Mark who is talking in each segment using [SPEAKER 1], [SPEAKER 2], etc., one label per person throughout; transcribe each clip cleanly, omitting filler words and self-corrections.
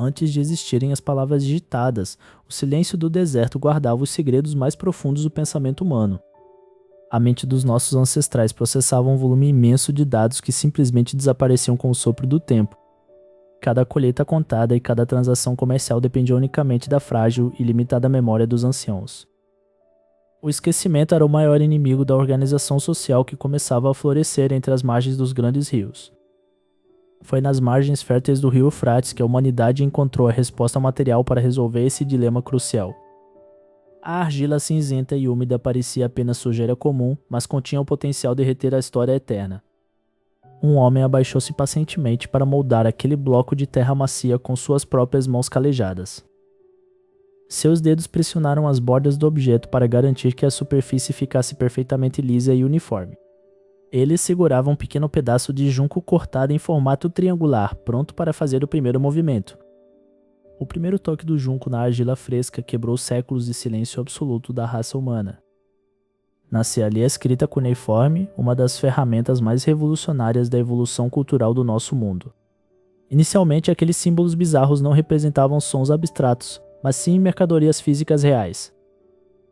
[SPEAKER 1] Antes de existirem as palavras digitadas, o silêncio do deserto guardava os segredos mais profundos do pensamento humano. A mente dos nossos ancestrais processava um volume imenso de dados que simplesmente desapareciam com o sopro do tempo. Cada colheita contada e cada transação comercial dependia unicamente da frágil e limitada memória dos anciãos. O esquecimento era o maior inimigo da organização social que começava a florescer entre as margens dos grandes rios. Foi nas margens férteis do rio Eufrates que a humanidade encontrou a resposta material para resolver esse dilema crucial. A argila cinzenta e úmida parecia apenas sujeira comum, mas continha o potencial de reter a história eterna. Um homem abaixou-se pacientemente para moldar aquele bloco de terra macia com suas próprias mãos calejadas. Seus dedos pressionaram as bordas do objeto para garantir que a superfície ficasse perfeitamente lisa e uniforme. Ele segurava um pequeno pedaço de junco cortado em formato triangular, pronto para fazer o primeiro movimento. O primeiro toque do junco na argila fresca quebrou séculos de silêncio absoluto da raça humana. Nascia ali a escrita cuneiforme, uma das ferramentas mais revolucionárias da evolução cultural do nosso mundo. Inicialmente, aqueles símbolos bizarros não representavam sons abstratos, mas sim mercadorias físicas reais.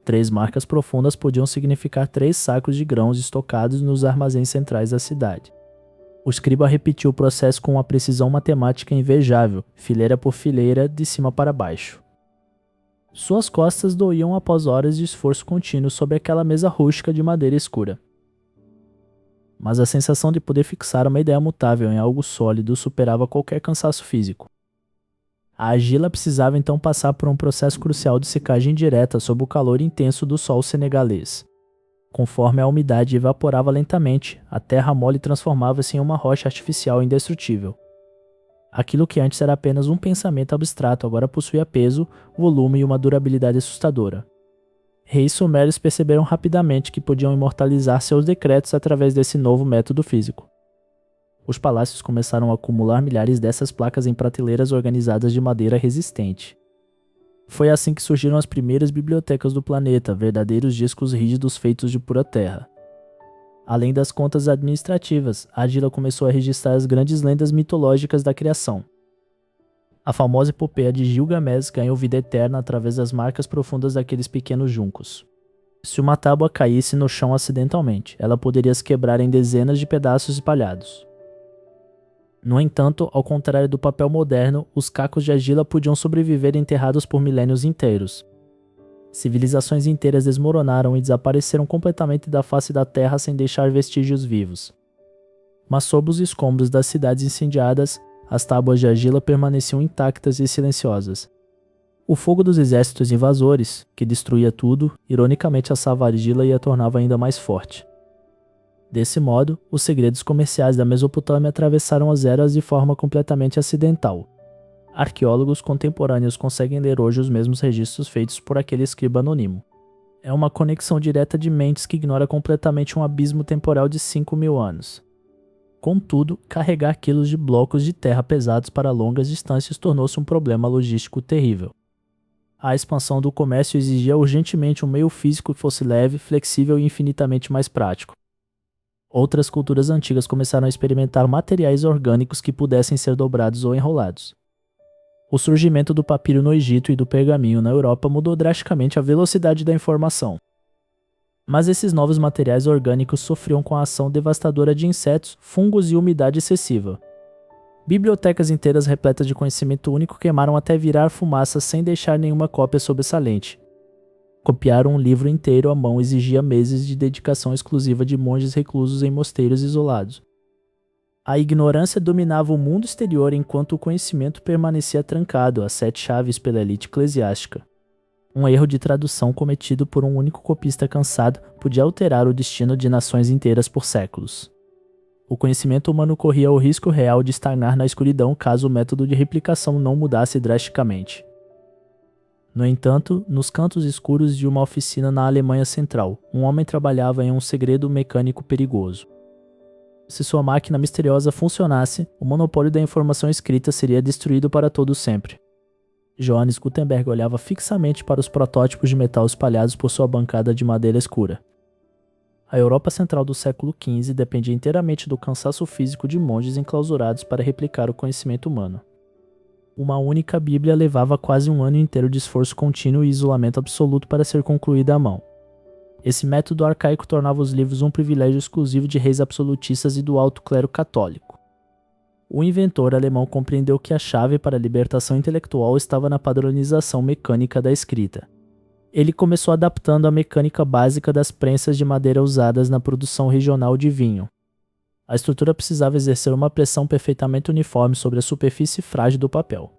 [SPEAKER 1] 3 marcas profundas podiam significar 3 sacos de grãos estocados nos armazéns centrais da cidade. O escriba repetiu o processo com uma precisão matemática invejável, fileira por fileira, de cima para baixo. Suas costas doíam após horas de esforço contínuo sobre aquela mesa rústica de madeira escura. Mas a sensação de poder fixar uma ideia mutável em algo sólido superava qualquer cansaço físico. A argila precisava então passar por um processo crucial de secagem direta sob o calor intenso do sol senegalês. Conforme a umidade evaporava lentamente, a terra mole transformava-se em uma rocha artificial indestrutível. Aquilo que antes era apenas um pensamento abstrato agora possuía peso, volume e uma durabilidade assustadora. Reis sumérios perceberam rapidamente que podiam imortalizar seus decretos através desse novo método físico. Os palácios começaram a acumular milhares dessas placas em prateleiras organizadas de madeira resistente. Foi assim que surgiram as primeiras bibliotecas do planeta, verdadeiros discos rígidos feitos de pura terra. Além das contas administrativas, a argila começou a registrar as grandes lendas mitológicas da criação. A famosa epopeia de Gilgamesh ganhou vida eterna através das marcas profundas daqueles pequenos juncos. Se uma tábua caísse no chão acidentalmente, ela poderia se quebrar em dezenas de pedaços espalhados. No entanto, ao contrário do papel moderno, os cacos de argila podiam sobreviver enterrados por milênios inteiros. Civilizações inteiras desmoronaram e desapareceram completamente da face da terra sem deixar vestígios vivos. Mas sob os escombros das cidades incendiadas, as tábuas de argila permaneciam intactas e silenciosas. O fogo dos exércitos invasores, que destruía tudo, ironicamente assava a argila e a tornava ainda mais forte. Desse modo, os segredos comerciais da Mesopotâmia atravessaram as eras de forma completamente acidental. Arqueólogos contemporâneos conseguem ler hoje os mesmos registros feitos por aquele escriba anônimo. É uma conexão direta de mentes que ignora completamente um abismo temporal de 5.000 anos. Contudo, carregar quilos de blocos de terra pesados para longas distâncias tornou-se um problema logístico terrível. A expansão do comércio exigia urgentemente um meio físico que fosse leve, flexível e infinitamente mais prático. Outras culturas antigas começaram a experimentar materiais orgânicos que pudessem ser dobrados ou enrolados. O surgimento do papiro no Egito e do pergaminho na Europa mudou drasticamente a velocidade da informação. Mas esses novos materiais orgânicos sofriam com a ação devastadora de insetos, fungos e umidade excessiva. Bibliotecas inteiras repletas de conhecimento único queimaram até virar fumaça sem deixar nenhuma cópia sobressalente. Copiar um livro inteiro à mão exigia meses de dedicação exclusiva de monges reclusos em mosteiros isolados. A ignorância dominava o mundo exterior enquanto o conhecimento permanecia trancado a 7 chaves pela elite eclesiástica. Um erro de tradução cometido por um único copista cansado podia alterar o destino de nações inteiras por séculos. O conhecimento humano corria o risco real de estagnar na escuridão caso o método de replicação não mudasse drasticamente. No entanto, nos cantos escuros de uma oficina na Alemanha Central, um homem trabalhava em um segredo mecânico perigoso. Se sua máquina misteriosa funcionasse, o monopólio da informação escrita seria destruído para todo sempre. Johannes Gutenberg olhava fixamente para os protótipos de metal espalhados por sua bancada de madeira escura. A Europa Central do século XV dependia inteiramente do cansaço físico de monges enclausurados para replicar o conhecimento humano. Uma única Bíblia levava quase um ano inteiro de esforço contínuo e isolamento absoluto para ser concluída à mão. Esse método arcaico tornava os livros um privilégio exclusivo de reis absolutistas e do alto clero católico. O inventor alemão compreendeu que a chave para a libertação intelectual estava na padronização mecânica da escrita. Ele começou adaptando a mecânica básica das prensas de madeira usadas na produção regional de vinho. A estrutura precisava exercer uma pressão perfeitamente uniforme sobre a superfície frágil do papel.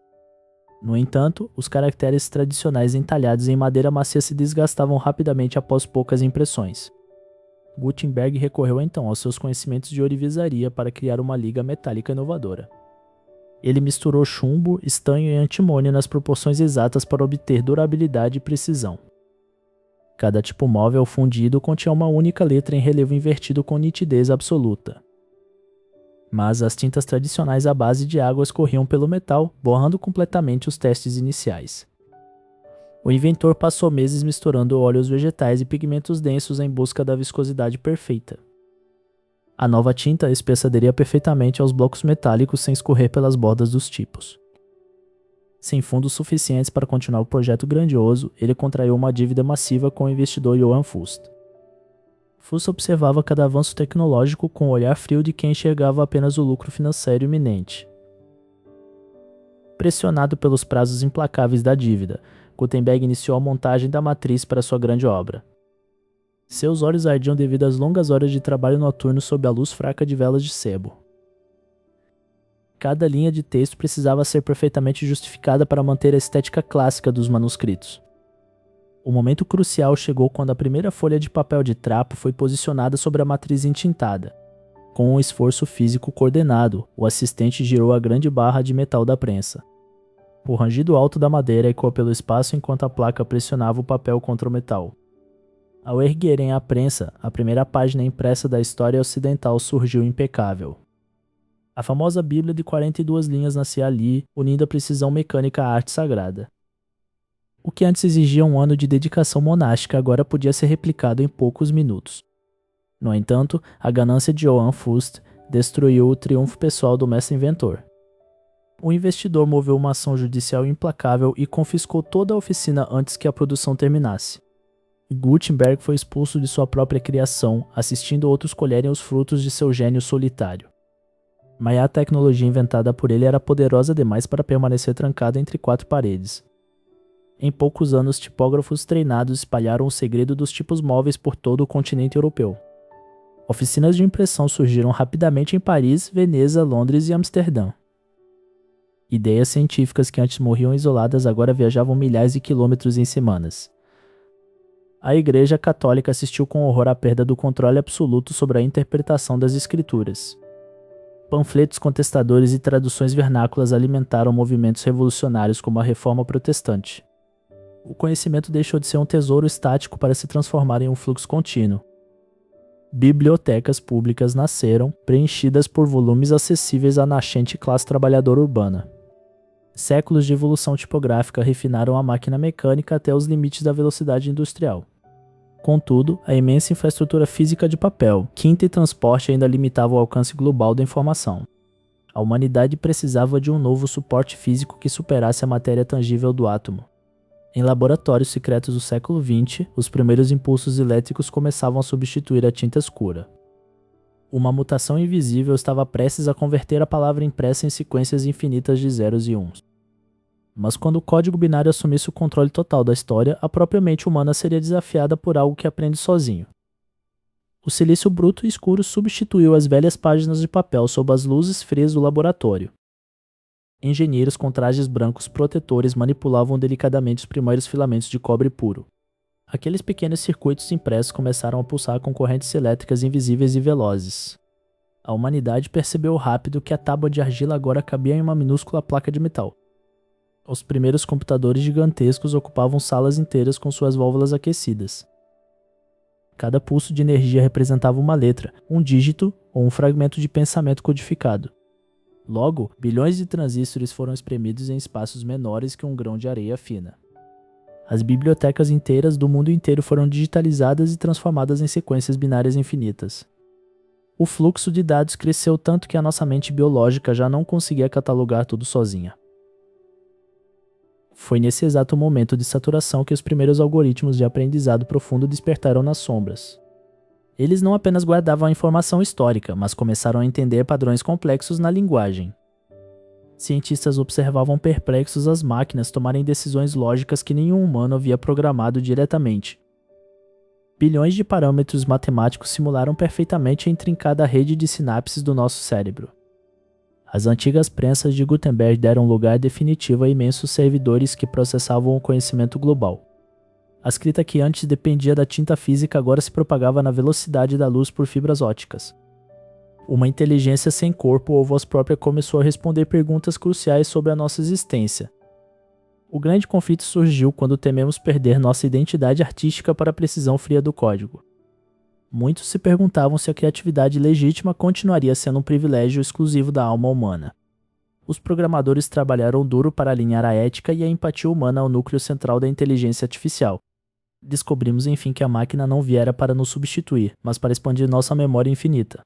[SPEAKER 1] No entanto, os caracteres tradicionais entalhados em madeira macia se desgastavam rapidamente após poucas impressões. Gutenberg recorreu então aos seus conhecimentos de ourivesaria para criar uma liga metálica inovadora. Ele misturou chumbo, estanho e antimônio nas proporções exatas para obter durabilidade e precisão. Cada tipo móvel fundido continha uma única letra em relevo invertido com nitidez absoluta. Mas as tintas tradicionais à base de água escorriam pelo metal, borrando completamente os testes iniciais. O inventor passou meses misturando óleos vegetais e pigmentos densos em busca da viscosidade perfeita. A nova tinta espessa-aderia perfeitamente aos blocos metálicos sem escorrer pelas bordas dos tipos. Sem fundos suficientes para continuar o projeto grandioso, ele contraiu uma dívida massiva com o investidor Johann Fust. Fust observava cada avanço tecnológico com o olhar frio de quem enxergava apenas o lucro financeiro iminente. Pressionado pelos prazos implacáveis da dívida, Gutenberg iniciou a montagem da matriz para sua grande obra. Seus olhos ardiam devido às longas horas de trabalho noturno sob a luz fraca de velas de sebo. Cada linha de texto precisava ser perfeitamente justificada para manter a estética clássica dos manuscritos. O momento crucial chegou quando a primeira folha de papel de trapo foi posicionada sobre a matriz entintada. Com um esforço físico coordenado, o assistente girou a grande barra de metal da prensa. O rangido alto da madeira ecoou pelo espaço enquanto a placa pressionava o papel contra o metal. Ao erguerem a prensa, a primeira página impressa da história ocidental surgiu impecável. A famosa Bíblia de 42 linhas nascia ali, unindo a precisão mecânica à arte sagrada. O que antes exigia um ano de dedicação monástica agora podia ser replicado em poucos minutos. No entanto, a ganância de Johann Fust destruiu o triunfo pessoal do mestre inventor. O investidor moveu uma ação judicial implacável e confiscou toda a oficina antes que a produção terminasse. Gutenberg foi expulso de sua própria criação, assistindo outros colherem os frutos de seu gênio solitário. Mas a tecnologia inventada por ele era poderosa demais para permanecer trancada entre quatro paredes. Em poucos anos, tipógrafos treinados espalharam o segredo dos tipos móveis por todo o continente europeu. Oficinas de impressão surgiram rapidamente em Paris, Veneza, Londres e Amsterdã. Ideias científicas que antes morriam isoladas agora viajavam milhares de quilômetros em semanas. A Igreja Católica assistiu com horror à perda do controle absoluto sobre a interpretação das Escrituras. Panfletos contestadores e traduções vernáculas alimentaram movimentos revolucionários como a Reforma Protestante. O conhecimento deixou de ser um tesouro estático para se transformar em um fluxo contínuo. Bibliotecas públicas nasceram, preenchidas por volumes acessíveis à nascente classe trabalhadora urbana. Séculos de evolução tipográfica refinaram a máquina mecânica até os limites da velocidade industrial. Contudo, a imensa infraestrutura física de papel, tinta e transporte ainda limitava o alcance global da informação. A humanidade precisava de um novo suporte físico que superasse a matéria tangível do átomo. Em laboratórios secretos do século XX, os primeiros impulsos elétricos começavam a substituir a tinta escura. Uma mutação invisível estava prestes a converter a palavra impressa em sequências infinitas de zeros e uns. Mas quando o código binário assumisse o controle total da história, a própria mente humana seria desafiada por algo que aprende sozinho. O silício bruto e escuro substituiu as velhas páginas de papel sob as luzes frias do laboratório. Engenheiros com trajes brancos protetores manipulavam delicadamente os primeiros filamentos de cobre puro. Aqueles pequenos circuitos impressos começaram a pulsar com correntes elétricas invisíveis e velozes. A humanidade percebeu rápido que a tábua de argila agora cabia em uma minúscula placa de metal. Os primeiros computadores gigantescos ocupavam salas inteiras com suas válvulas aquecidas. Cada pulso de energia representava uma letra, um dígito ou um fragmento de pensamento codificado. Logo, bilhões de transistores foram espremidos em espaços menores que um grão de areia fina. As bibliotecas inteiras do mundo inteiro foram digitalizadas e transformadas em sequências binárias infinitas. O fluxo de dados cresceu tanto que a nossa mente biológica já não conseguia catalogar tudo sozinha. Foi nesse exato momento de saturação que os primeiros algoritmos de aprendizado profundo despertaram nas sombras. Eles não apenas guardavam a informação histórica, mas começaram a entender padrões complexos na linguagem. Cientistas observavam perplexos as máquinas tomarem decisões lógicas que nenhum humano havia programado diretamente. Bilhões de parâmetros matemáticos simularam perfeitamente a intrincada rede de sinapses do nosso cérebro. As antigas prensas de Gutenberg deram lugar definitivo a imensos servidores que processavam o conhecimento global. A escrita que antes dependia da tinta física agora se propagava na velocidade da luz por fibras ópticas. Uma inteligência sem corpo ou voz própria começou a responder perguntas cruciais sobre a nossa existência. O grande conflito surgiu quando tememos perder nossa identidade artística para a precisão fria do código. Muitos se perguntavam se a criatividade legítima continuaria sendo um privilégio exclusivo da alma humana. Os programadores trabalharam duro para alinhar a ética e a empatia humana ao núcleo central da inteligência artificial. Descobrimos enfim que a máquina não viera para nos substituir, mas para expandir nossa memória infinita.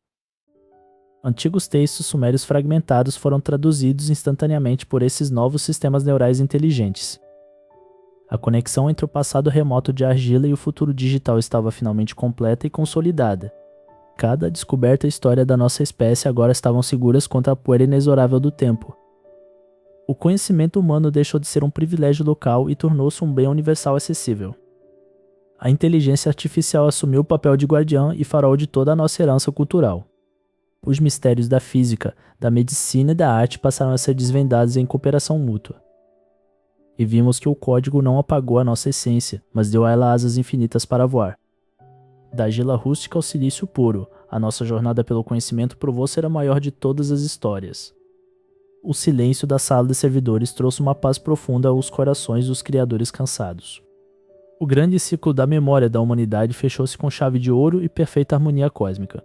[SPEAKER 1] Antigos textos sumérios fragmentados foram traduzidos instantaneamente por esses novos sistemas neurais inteligentes. A conexão entre o passado remoto de argila e o futuro digital estava finalmente completa e consolidada. Cada descoberta e história da nossa espécie agora estavam seguras contra a poeira inexorável do tempo. O conhecimento humano deixou de ser um privilégio local e tornou-se um bem universal acessível. A inteligência artificial assumiu o papel de guardiã e farol de toda a nossa herança cultural. Os mistérios da física, da medicina e da arte passaram a ser desvendados em cooperação mútua. E vimos que o código não apagou a nossa essência, mas deu a ela asas infinitas para voar. Da argila rústica ao silício puro, a nossa jornada pelo conhecimento provou ser a maior de todas as histórias. O silêncio da sala de servidores trouxe uma paz profunda aos corações dos criadores cansados. O grande ciclo da memória da humanidade fechou-se com chave de ouro e perfeita harmonia cósmica.